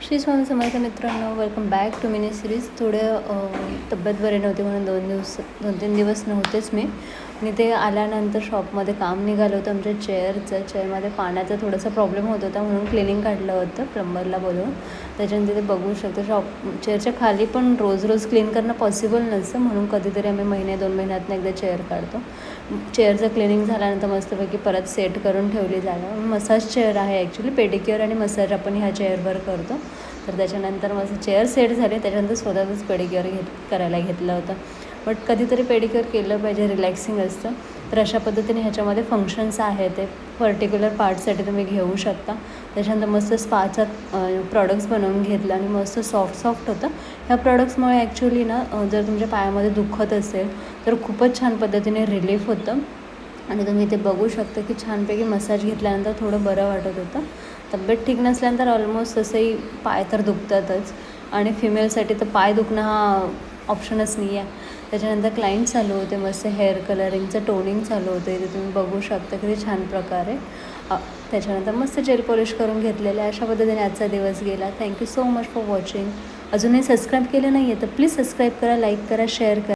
श्री स्वामी समर्थ मित्रांनो, welcome back to mini series. तब्येत बरी नव्हती म्हणून 2-3 दिवस नव्हतेच मी. आणि ते आल्यानंतर शॉपमध्ये काम निघालं होतं आमच्या चेअरमध्ये पाण्याचा थोडासा प्रॉब्लेम होत होता म्हणून क्लिनिंग काढलं होतं प्लंबरला बोलवून. त्याच्यानंतर ते बघू शकतो चेअरच्या खाली पण रोज क्लीन करणं पॉसिबल नसतं, म्हणून कधीतरी आम्ही 1-2 महिन्यातनं एकदा चेअर काढतो. चेअरचं क्लिनिंग झाल्यानंतर मस्तपैकी परत सेट करून ठेवली जागा. मसाज चेअर आहे ॲक्च्युली, पेडिक्युअर आणि मसाज आपण ह्या चेअरवर करतो. तर त्याच्यानंतर माझं चेअर सेट झाले, त्याच्यानंतर स्वतःच पेडिक्युअर करायला घेतलं होतं. बट कधीतरी पेडिक्युअर केलं पाहिजे, रिलॅक्सिंग असतं. तर अशा पद्धतीने ह्याच्यामध्ये फंक्शन्स आहे, ते पर्टिक्युलर पार्टसाठी तुम्ही घेऊ शकता. त्याच्यानंतर मस्त स्पाचा प्रॉडक्ट्स बनवून घेतलं आणि मस्त सॉफ्ट होतं. ह्या प्रॉडक्ट्समुळे ॲक्च्युली ना, जर तुमच्या पायामध्ये दुखत असेल तर खूपच छान पद्धतीने रिलीफ होतं. आणि तुम्ही इथे बघू शकता की छानपैकी मसाज घेतल्यानंतर थोडं बरं वाटत होतं. तब्येत ठीक नसल्यानंतर ऑलमोस्ट तसंही पाय तर दुखतातच, आणि फिमेलसाठी तर पाय दुखणं हा ऑप्शनच नाही आहे. त्याच्यानंतर क्लायंट चालू होते, मस्त हेअर कलरिंगचं टोनिंग चालू होतं. इथे तुम्ही बघू शकता किती छान प्रकारे. त्याच्यानंतर मस्त जेल पॉलिश करून घेतलेलं आहे. अशा पद्धतीने आजचा दिवस गेला. Thank you so much for watching. अजूनही सबस्क्राईब केलं नाही आहे तर प्लीज सबस्क्राईब करा, लाईक करा, शेअर करा.